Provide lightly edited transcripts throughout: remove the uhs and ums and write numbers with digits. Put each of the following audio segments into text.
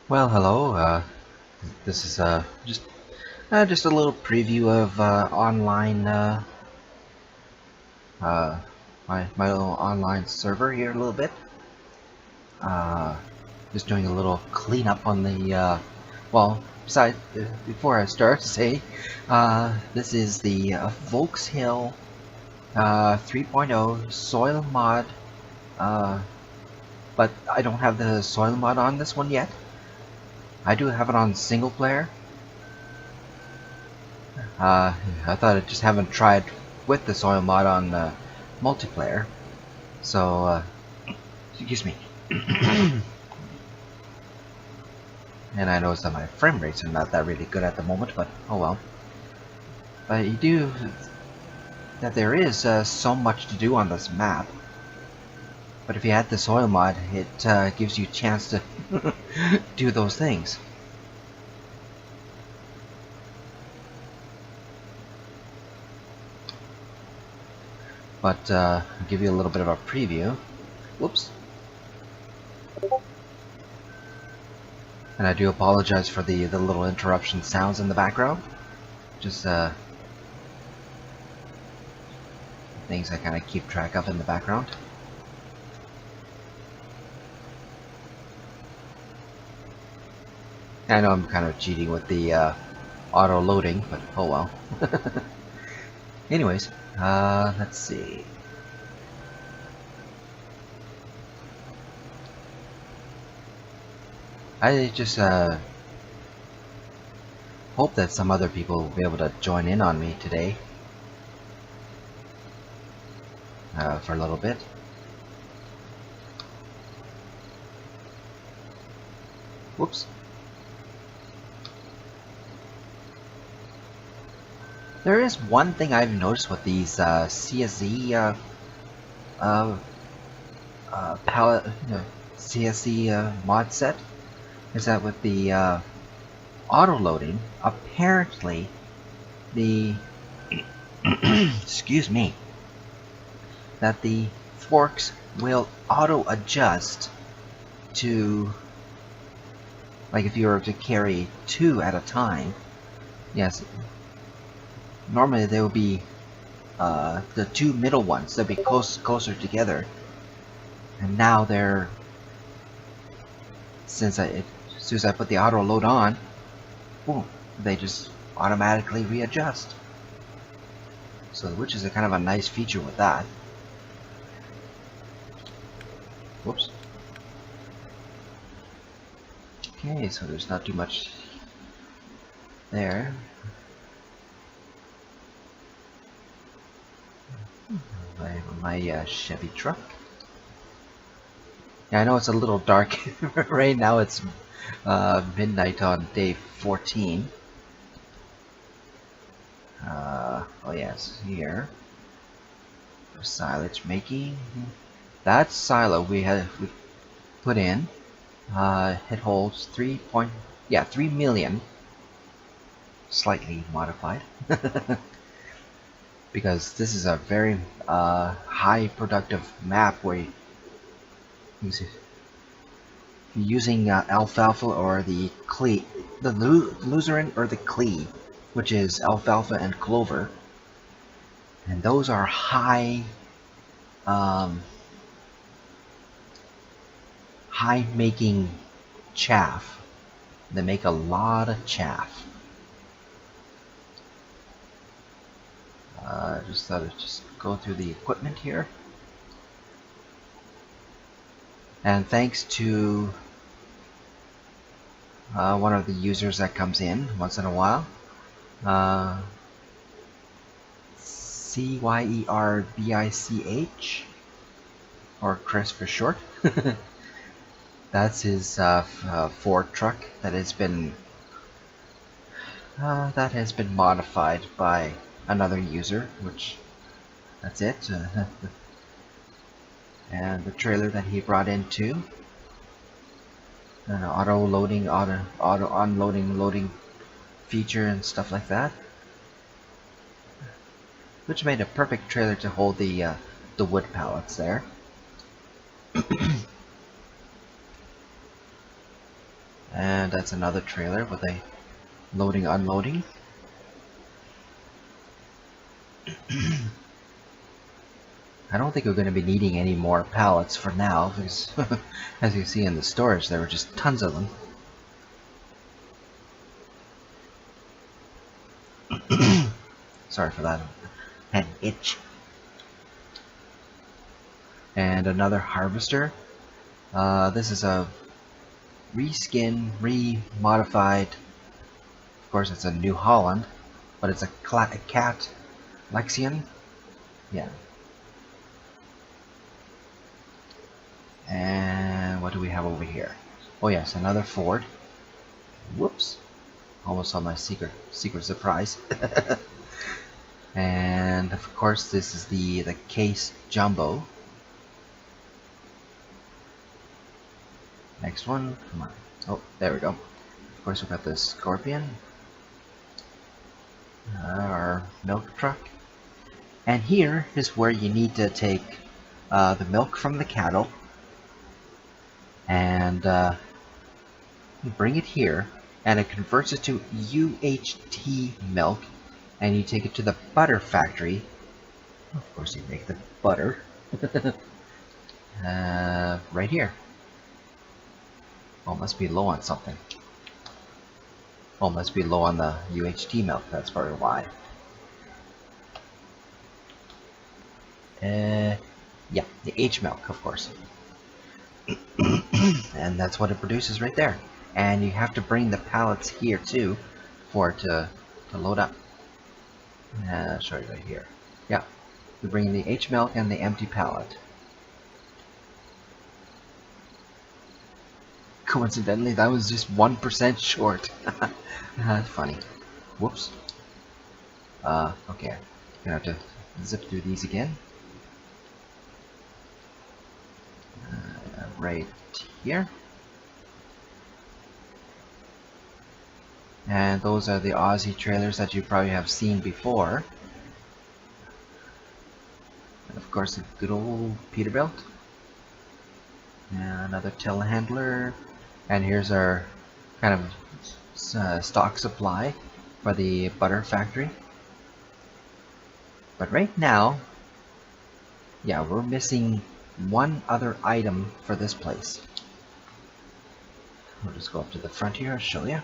Well, hello. This is just a little preview of online uh, my little online server here a little bit. Uh, just doing a little cleanup on the well. Before I start, say this is the Volkshill 3.0 soil mod. Uh, but I don't have the soil mod on this one yet. I do have it on single player. Uh, I thought I just haven't tried with the soil mod on multiplayer. So, excuse me. And I noticed that my frame rates are not that really good at the moment, but oh well. But there is so much to do on this map. But if you add the soil mod, it gives you a chance to do those things. But I'll give you a little bit of a preview. Whoops. And I do apologize for the little interruption sounds in the background. Just things I kind of keep track of in the background. I know I'm kind of cheating with the auto loading, but oh well. Anyways, let's see. I just hope that some other people will be able to join in on me today for a little bit. Whoops. There is one thing I've noticed with these CSZ palette, CSZ mod set, is that with the auto loading, apparently the excuse me, that the forks will auto adjust to, like if you were to carry two at a time. Yes, normally they will be the two middle ones. They'll be closer together, and now they're, since as soon as I put the auto load on, boom, they just automatically readjust. So, which is a kind of a nice feature with that. Whoops. Okay, so there's not too much there. My Chevy truck. Yeah, I know it's a little dark right now. It's midnight on day 14. Oh yes, here. For silage making. That silo we put in. It holds 3 million. Slightly modified. Because this is a very high productive map where you're using alfalfa or the luzerne or the clee, which is alfalfa and clover, and those are high making chaff. They make a lot of chaff. Just thought I'd just go through the equipment here. And thanks to one of the users that comes in once in a while, CYERBICH, or Chris for short. That's his Ford truck that has been modified by another user, which that's it. And the trailer that he brought in too. An auto loading, auto unloading, loading feature and stuff like that, which made a perfect trailer to hold the wood pallets there. And that's another trailer with a loading unloading. I don't think we're going to be needing any more pallets for now, because as you see in the storage there were just tons of them. Sorry for that. Had an itch. And another harvester. This is a reskin, re-modified. Of course, it's a New Holland, but it's a cat Lexion. Yeah. And what do we have over here? Oh yes, another Ford. Whoops. Almost saw my secret surprise. And of course this is the case jumbo. Next one, come on. Oh, there we go. Of course we've got the Scorpion. Our milk truck. And here is where you need to take the milk from the cattle and bring it here, and it converts it to UHT milk, and you take it to the butter factory. Of course you make the butter right here. Oh, must be low on something. Oh, must be low on the UHT milk, that's probably why. Yeah, the H milk, of course. And that's what it produces right there. And you have to bring the pallets here too for it to load up. I'll show you right here. Yeah, you bring the H milk and the empty pallet. Coincidentally, that was just 1% short. That's funny. Whoops. Okay, I'm gonna have to zip through these again. Right here. And those are the Aussie trailers that you probably have seen before. And of course, a good old Peterbilt. And another telehandler. And here's our kind of stock supply for the butter factory. But right now, yeah, we're missing one other item for this place. We'll just go up to the front here and show you.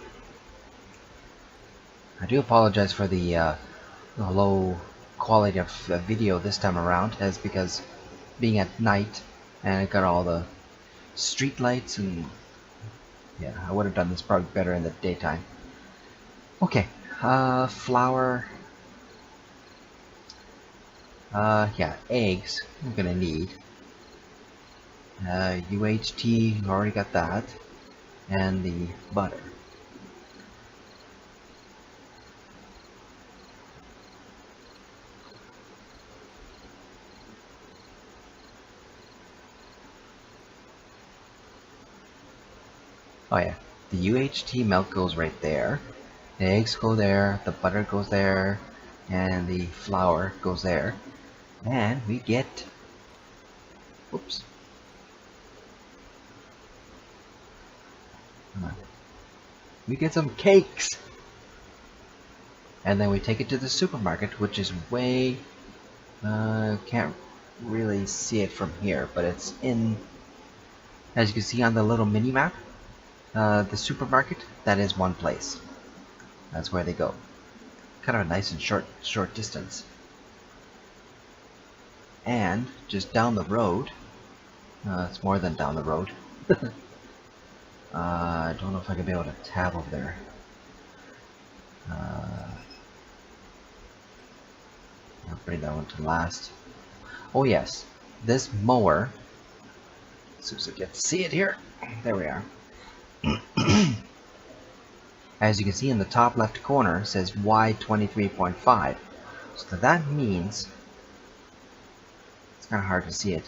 I do apologize for the low quality of video this time around, as because being at night and it got all the street lights, and yeah, I would have done this probably better in the daytime. Okay, flour. Yeah, eggs I'm gonna need. UHT, already got that, and the butter. Oh yeah, the UHT milk goes right there, the eggs go there, the butter goes there, and the flour goes there, and we get, whoops, we get some cakes, and then we take it to the supermarket, which is way, can't really see it from here, but it's in, as you can see on the little mini map, the supermarket, that is one place. That's where they go. Kind of a nice and short distance. And just down the road, it's more than down the road. I don't know if I can be able to tab over there. I'll bring that one to last. Oh yes, this mower. So you get to see it here. There we are. As you can see in the top left corner, it says Y23.5. So that means, it's kind of hard to see it,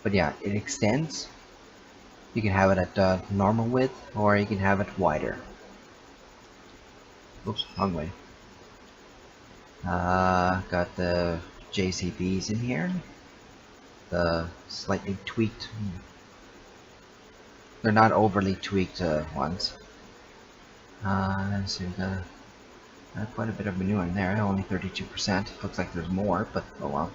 but yeah, it extends. You can have it at normal width, or you can have it wider. Oops, wrong way. Got the JCBs in here, the slightly tweaked. They're not overly tweaked ones. So we've got quite a bit of manure in there, only 32%. Looks like there's more, but oh well.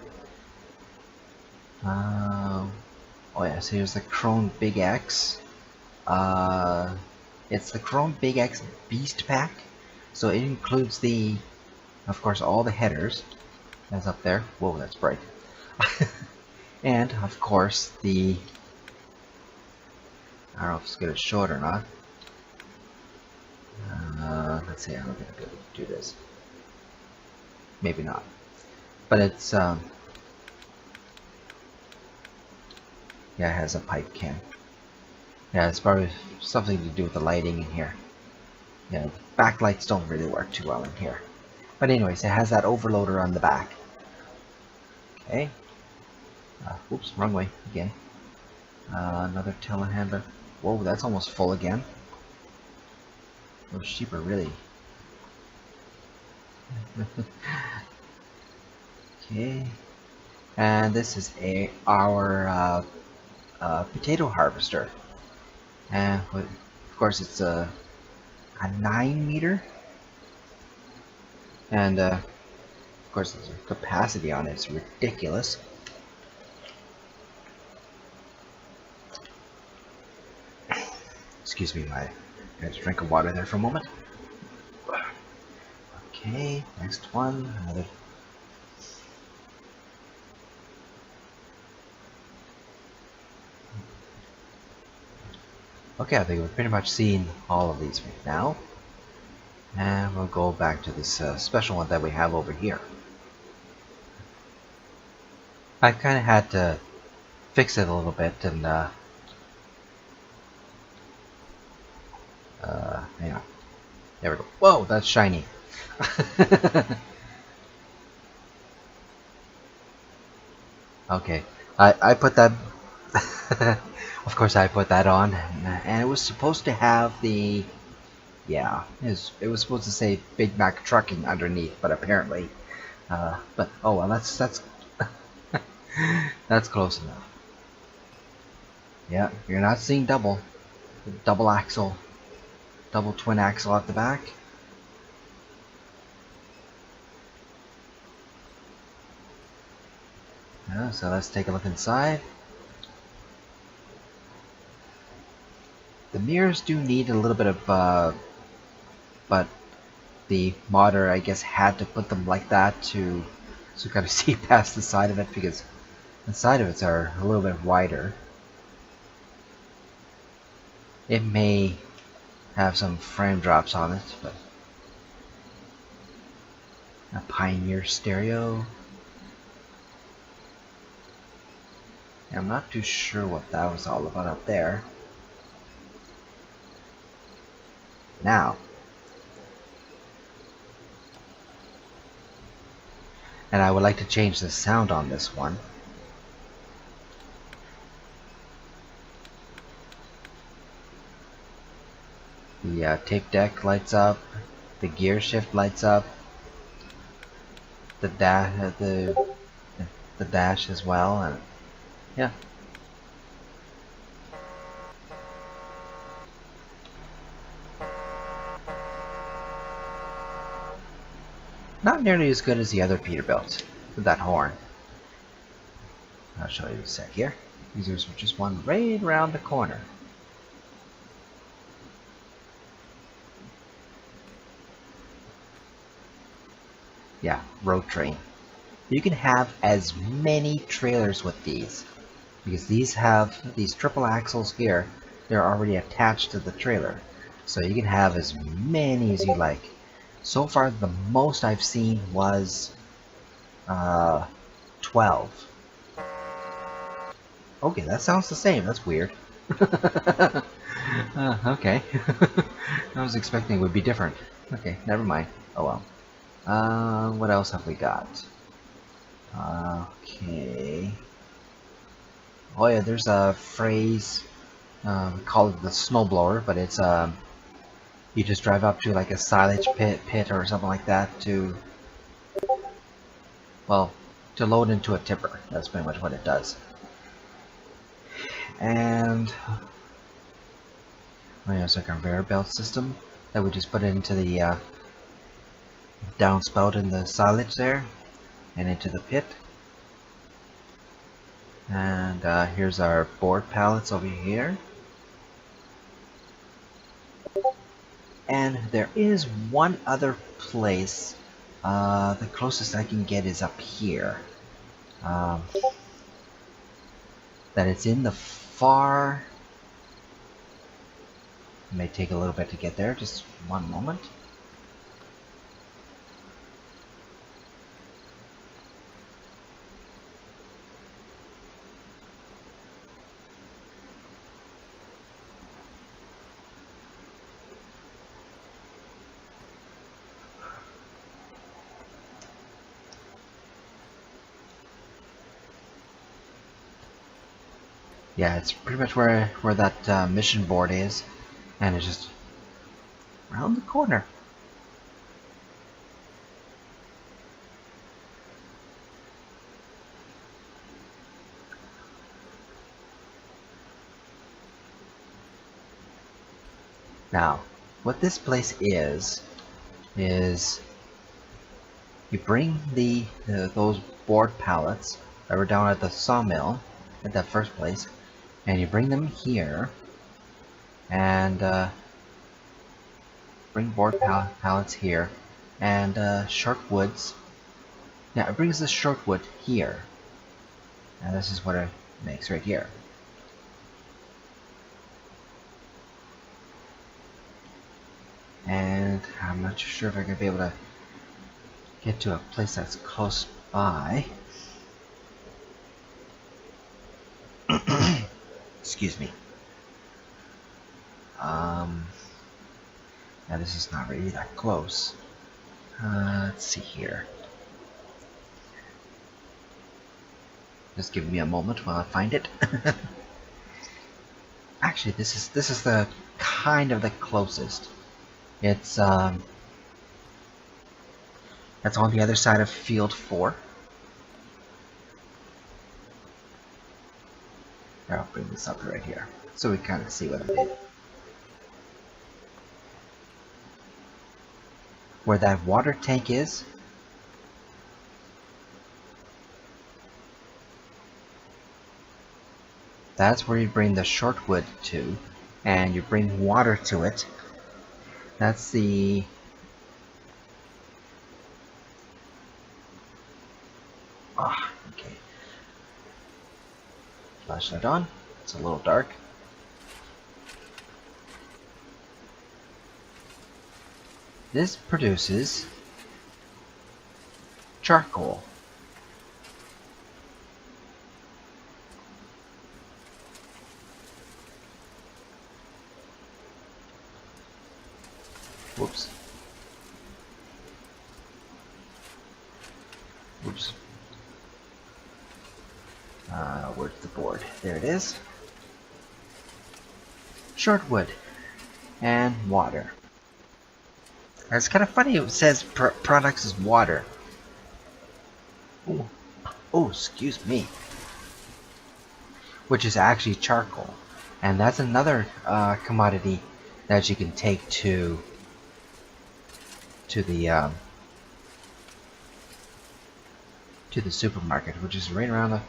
Oh yeah, so here's the Chrome Big X. It's the Chrome Big X Beast Pack. So it includes of course, all the headers. That's up there. Whoa, that's bright. And, of course, I don't know if it's going to show it or not. Let's see, I'm going to be able to do this. Maybe not. But it's, yeah, it has a pipe can. Yeah, it's probably something to do with the lighting in here. Yeah, backlights don't really work too well in here. But anyways, it has that overloader on the back. Okay. Oops, wrong way again. Another telehandler. Whoa, that's almost full again. Those sheep are really... Okay. And this is our potato harvester. And of course it's a 9-meter. And of course the capacity on it is ridiculous. Excuse me, I had to drink of water there for a moment. Okay, next one. Another. Okay, I think we've pretty much seen all of these right now. And we'll go back to this special one that we have over here. I kind of had to fix it a little bit and hang on. There we go. Whoa, that's shiny. Okay, I put that. Of course, I put that on, and it was supposed to have the. Yeah, it was supposed to say Big Mac Trucking underneath, but apparently, but oh well, that's that's close enough. Yeah, you're not seeing double axle, double twin axle at the back. Yeah, so let's take a look inside. The mirrors do need a little bit of, but the modder, I guess, had to put them like that to kind of see past the side of it, because the side of it are a little bit wider. It may have some frame drops on it, but a Pioneer stereo. I'm not too sure what that was all about up there. Now, and I would like to change the sound on this one. The tape deck lights up, the gear shift lights up, the dash as well, and yeah. Not nearly as good as the other Peterbilt with that horn. I'll show you a sec here. There's just one right around the corner. Yeah, road train. You can have as many trailers with these, because these have these triple axles here. They're already attached to the trailer, so you can have as many as you like. So far, the most I've seen was 12. Okay, that sounds the same. That's weird. Okay. I was expecting it would be different. Okay, never mind. Oh well. What else have we got? Okay. Oh yeah, there's a phrase. We call it the snowblower, but it's you just drive up to like a silage pit or something like that to, well, to load into a tipper. That's pretty much what it does. And oh yeah, it's a conveyor belt system. that we just put into the downspout in the silage there and into the pit. And here's our board pallets over here. And there is one other place. The closest I can get is up here. That it's in the far... It may take a little bit to get there, just one moment. Yeah, it's pretty much where that mission board is, and it's just around the corner. Now, what this place is you bring those board pallets that were down at the sawmill at that first place, and you bring them here, and bring board pallets here, and short woods. Now it brings the short wood here, and this is what it makes right here. And I'm not sure if I'm gonna be able to get to a place that's close by. Excuse me. Now this is not really that close. Let's see here. Just give me a moment while I find it. Actually, this is the kind of the closest. It's that's on the other side of Field 4. Here, I'll bring this up right here, so we kind of see what it is. Where that water tank is, that's where you bring the short wood to, and you bring water to it. That's the... okay. Flashlight on. It's a little dark. This produces charcoal. Whoops. Whoops. Where's the board? There it is. Short wood and water. It's kind of funny, it says products is water. Oh, excuse me. Which is actually charcoal. And that's another commodity that you can take to the supermarket, which is right around the...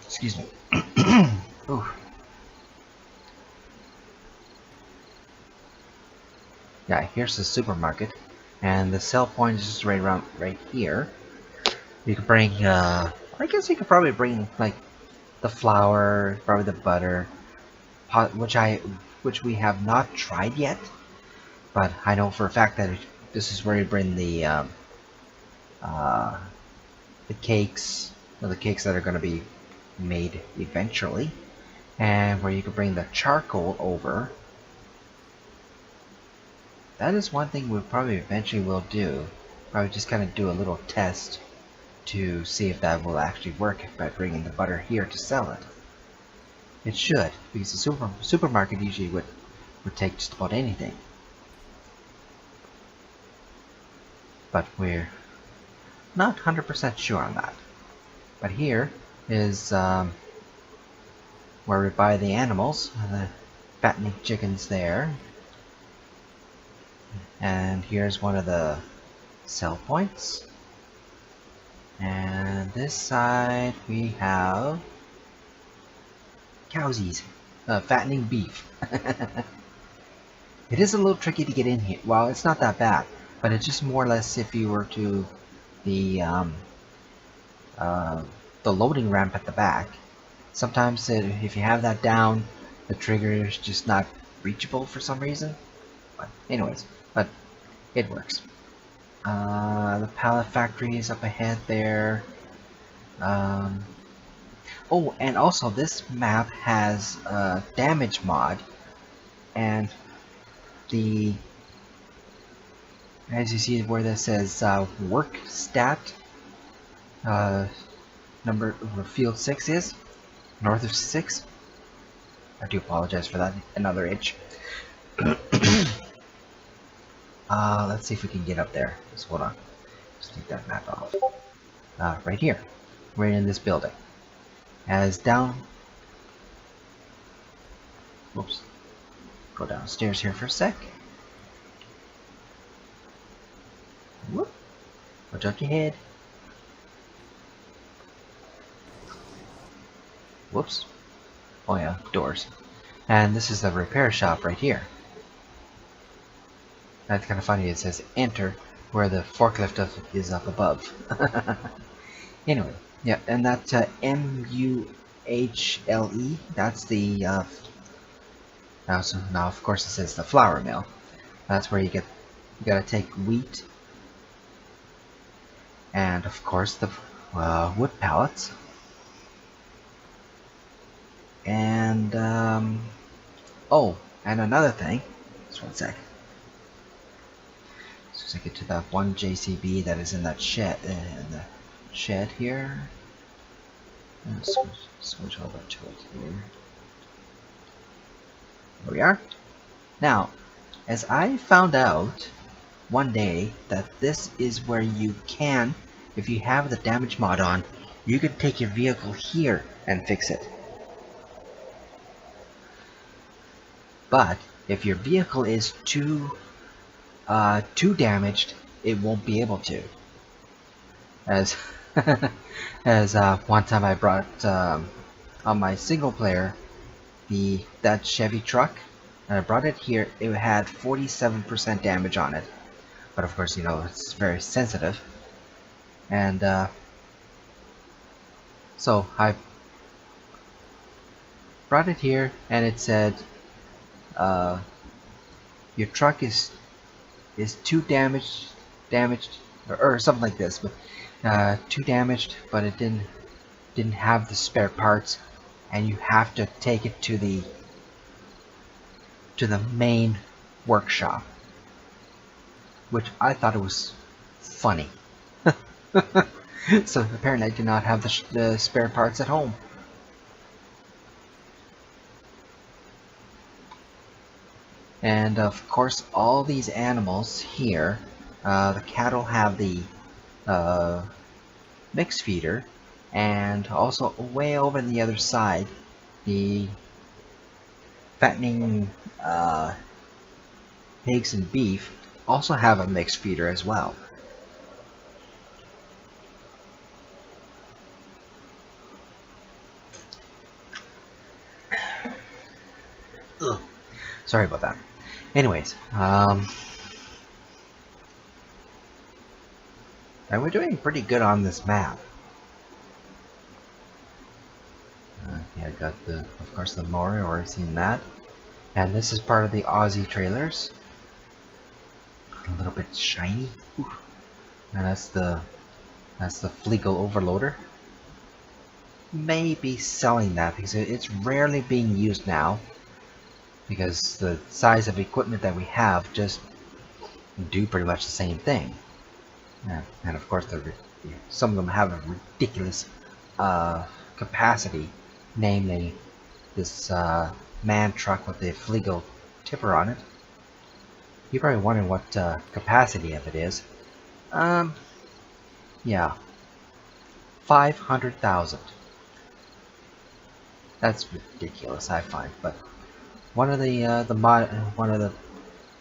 Excuse me. Ooh. Yeah, here's the supermarket, and the sell point is just right around right here. You could bring, I guess you could probably bring like the flour, probably the butter, which we have not tried yet, but I know for a fact that this is where you bring the cakes, or the cakes that are going to be made eventually, and where you can bring the charcoal over. That is one thing we probably eventually will do. Probably just kind of do a little test to see if that will actually work by bringing the butter here to sell it. It should, because the supermarket usually would take just about anything. But we're Not 100% sure on that. But here is where we buy the animals, the fattening chickens there. And here's one of the sell points. And this side we have cowsies, fattening beef. It is a little tricky to get in here. Well, it's not that bad, but it's just more or less if you were to the loading ramp at the back. Sometimes if you have that down, the trigger is just not reachable for some reason. But anyways, but it works. The pallet factory is up ahead there. Oh, and also this map has a damage mod, and as you see where this says work stat number where field 6 is, north of 6. I do apologize for that, another itch. Let's see if we can get up there. Just hold on. Just take that map off. Right here. Right in this building. As down... Whoops. Go downstairs here for a sec. Whoop. Watch out your head. Whoops. Oh yeah, doors. And this is the repair shop right here. That's kind of funny, it says enter where the forklift is up above. Anyway, yeah, and that's MUHLE, that's the now of course it says the flour mill. That's where you gotta take wheat and of course the wood pallets. And oh, and another thing, just one sec. As I get to that one JCB that is in that shed, here. Switch over to it here. There we are. Now, as I found out one day that this is where you can, if you have the damage mod on, you can take your vehicle here and fix it. But if your vehicle is too damaged, it won't be able to. As one time I brought on my single player that Chevy truck, and I brought it here. It had 47% damage on it, but of course, you know, it's very sensitive, and so I brought it here, and it said your truck is too damaged or something like this, but too damaged, but it didn't have the spare parts, and you have to take it to the main workshop, which I thought it was funny. So apparently I did not have the spare parts at home. And of course, all these animals here, the cattle have the mixed feeder, and also way over on the other side, the fattening pigs and beef also have a mixed feeder as well. Ugh. Sorry about that. Anyways, and we're doing pretty good on this map. Yeah, I got of course, the mower, already seen that. And this is part of the Aussie trailers. A little bit shiny. Ooh. And that's the Flegel overloader. Maybe selling that because it's rarely being used now, because the size of equipment that we have just do pretty much the same thing. Yeah, and of course some of them have a ridiculous capacity, namely this man truck with the Flegel tipper on it. You're probably wondering what capacity of it is. Yeah, 500,000. That's ridiculous, I find. But one of one of the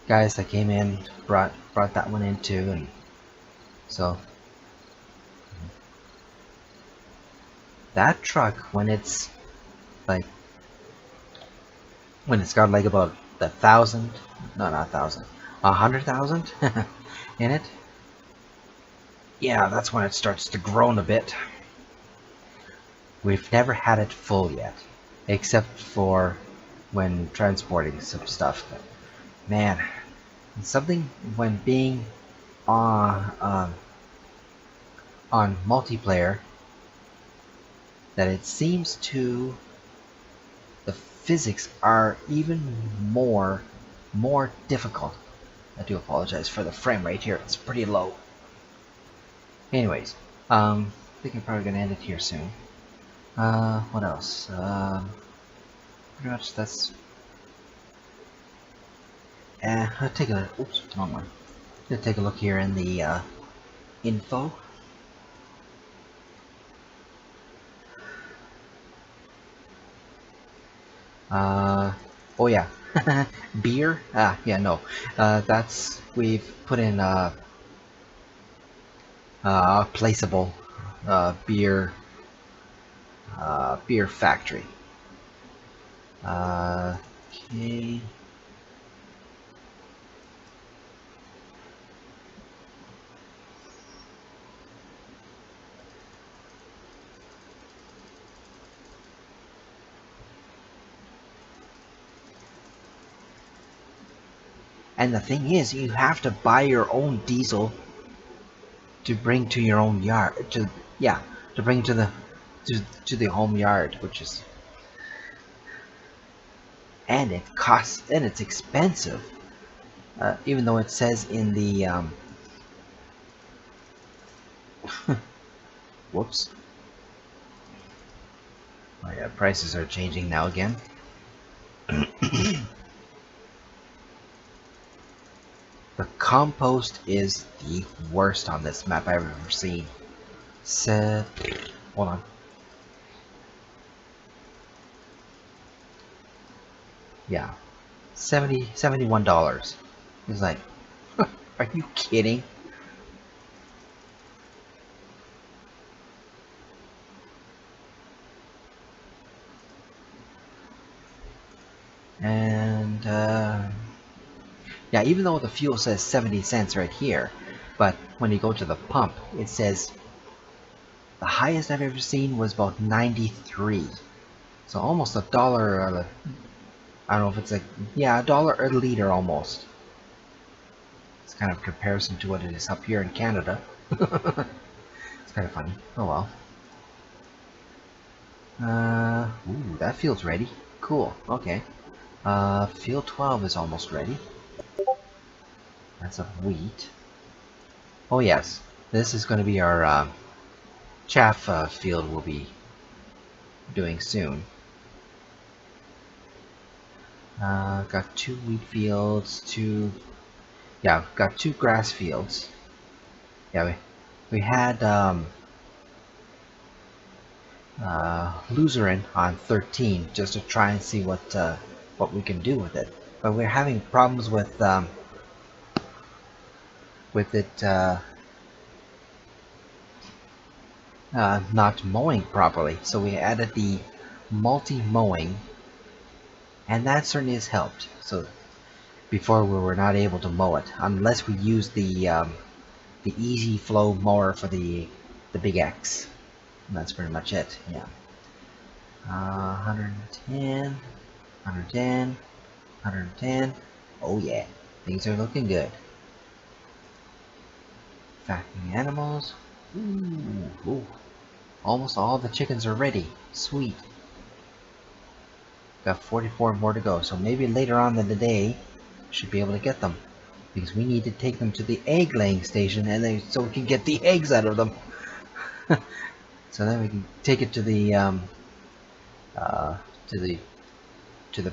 guys that came in brought that one in too, and so that truck, when it's like got like about 1,000, no, not 1,000, 100,000 in it, yeah, that's when it starts to groan a bit. We've never had it full yet, except for when transporting some stuff. But man, something when being on multiplayer, that it seems to the physics are even more difficult. I do apologize for the frame rate here, it's pretty low. Anyways, I think I'm probably gonna end it here soon. What else? Pretty much that's. I'll take a. Oops, wrong one. Gonna take a look here in the info. Oh yeah, beer. Yeah, no. That's we've put in placeable beer beer factory. Okay. And the thing is, you have to buy your own diesel to bring to your own yard. To bring to the home yard, which is, and it costs, and it's expensive. Even though it says in the whoops. Oh yeah, prices are changing now again. The compost is the worst on this map I've ever seen. Hold on. Yeah, $71. It's like, are you kidding? And yeah, even though the fuel says 70 cents right here, but when you go to the pump, it says the highest I've ever seen was about 93. So almost $1. I don't know if it's like, yeah, $1 a liter almost. It's kind of a comparison to what it is up here in Canada. It's kind of funny. Oh well. Ooh, that field's ready. Cool. Okay. Field 12 is almost ready. That's of wheat. Oh yes, this is going to be our chaff field we'll be doing soon. Got 2 wheat fields, got 2 grass fields. Yeah, we had Luzerne on 13 just to try and see what we can do with it, but we're having problems with it not mowing properly. So we added the multi-mowing, and that certainly has helped. So before we were not able to mow it unless we used the easy flow mower for the big X. And that's pretty much it. Yeah. 110, 110, 110. Oh yeah, things are looking good. Fattening animals. Ooh. Almost all the chickens are ready. Sweet. Got 44 more to go, so maybe later on in the day should be able to get them, because we need to take them to the egg laying station, and then so we can get the eggs out of them. So then we can take it to the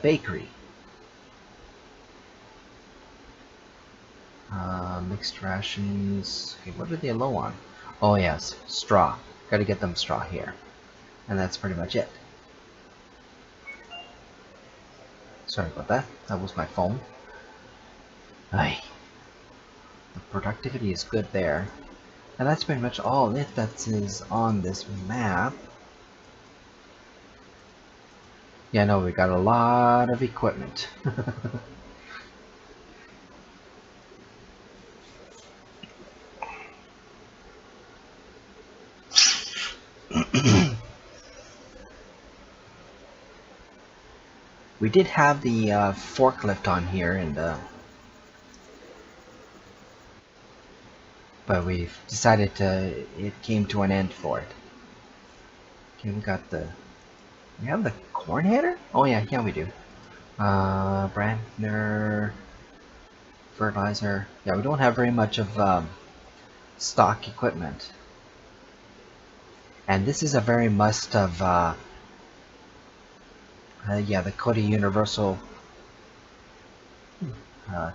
bakery. Mixed rations. Okay, what are they low on? Oh yes, straw. Gotta get them straw here. And that's pretty much it. Sorry about that. That was my phone. Aye. The productivity is good there. And that's pretty much all it that is on this map. Yeah, no, we got a lot of equipment. We did have the forklift on here, and but we've decided to. It came to an end for it. Okay, we have the corn header. Oh yeah, we do. Brandner fertilizer. Yeah, we don't have very much of stock equipment, and this is a very must of. Yeah, the Coda Universal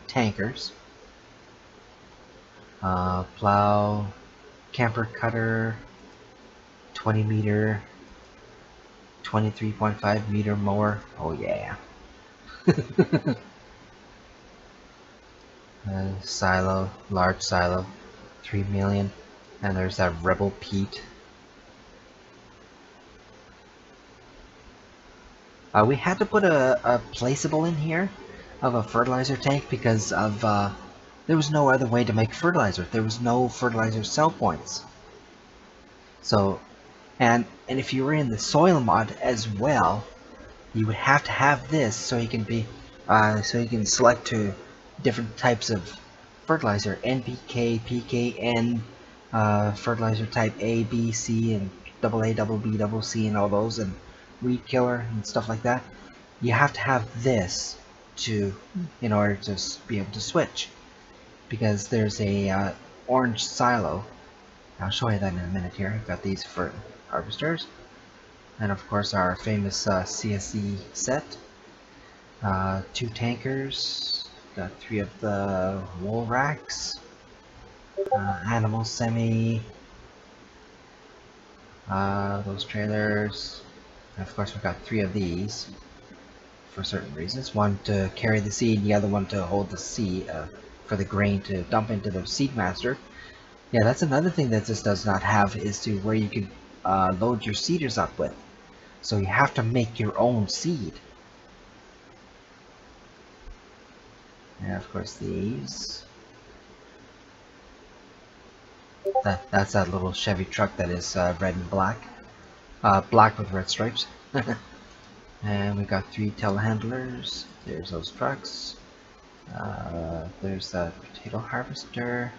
tankers. Plow, camper cutter, 20 meter, 23.5 meter mower. Oh yeah. Silo, large silo, 3 million. And there's that Rebel Pete. We had to put a placeable in here of a fertilizer tank because of there was no other way to make fertilizer. There was no fertilizer sell points. So, and if you were in the soil mod as well, you would have to have this so you can be so you can select to different types of fertilizer: NPK, PKN, fertilizer type A, B, C, and double A, double B, double C, and all those, and weed killer and stuff like that. You have to have this to in order to be able to switch, because there's a orange silo. I'll show you that in a minute here. I've got these for harvesters. And of course our famous CSE set. 2 tankers, got 3 of the wool racks, animal semi, those trailers, and of course we've got 3 of these for certain reasons. One to carry the seed, the other one to hold the seed for the grain to dump into the seed master. Yeah, that's another thing that this does not have, is to where you can load your seeders up with. So you have to make your own seed. And of course these. That's that little Chevy truck that is red and black. Black with red stripes. And we got 3 telehandlers. There's those trucks. There's that potato harvester.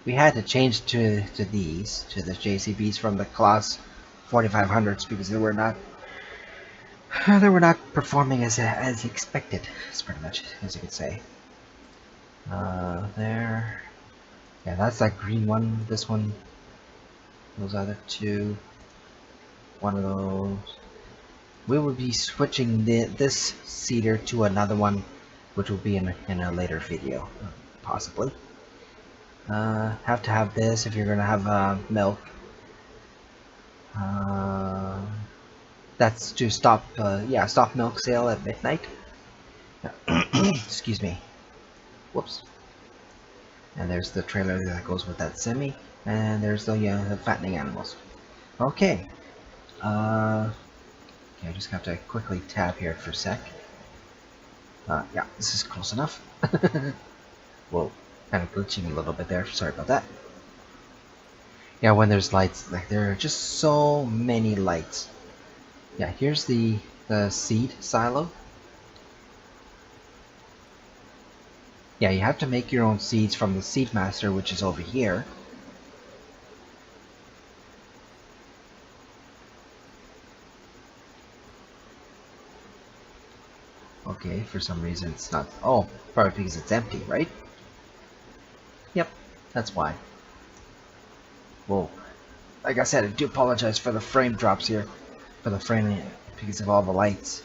We had to change to these, to the JCBs from the Class 4500s, because they were not performing as expected. That's pretty much as you could say. There. Yeah, that's that green one. This one. Those other 2. One of those. We will be switching this seeder to another one, which will be in a later video, possibly. Have to have this if you're gonna have milk. That's to stop milk sale at midnight. Excuse me. Whoops. And there's the trailer that goes with that semi, and there's the fattening animals. Okay. Okay, I just have to quickly tab here for a sec. Yeah, this is close enough. Whoa. Kind of glitching a little bit there. Sorry about that. Yeah, when there's lights, like there are just so many lights. Yeah, here's the seed silo. Yeah, you have to make your own seeds from the seed master, which is over here. Okay, for some reason it's not. Oh, probably because it's empty, right? Yep, that's why. Whoa. Like I said, I do apologize for the frame drops here. For the frame, because of all the lights.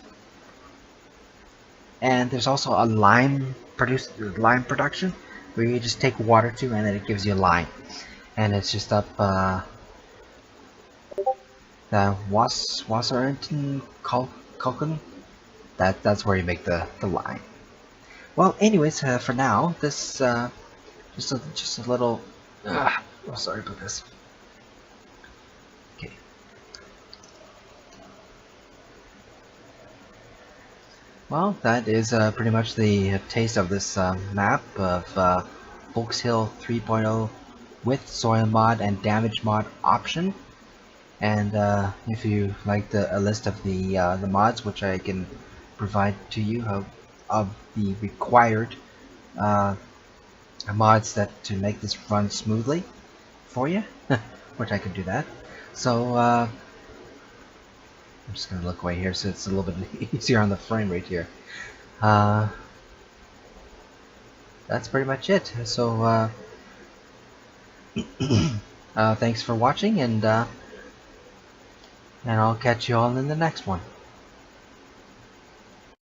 And there's also a lime production. where you just take water to, and then it gives you a line. And it's just up the Wasserenten Kalken. That's where you make the line. Well, anyways, for now, this just a little. Oh, sorry about this. Okay. Well, that is pretty much the taste of this map of Volkshill 3.0 with soil mod and damage mod option. And if you like a list of the mods, which I can provide to you of the required mods that to make this run smoothly for you, which I could do that. So I'm just gonna look away here so it's a little bit easier on the frame rate here. That's pretty much it. So thanks for watching, and I'll catch you all in the next one.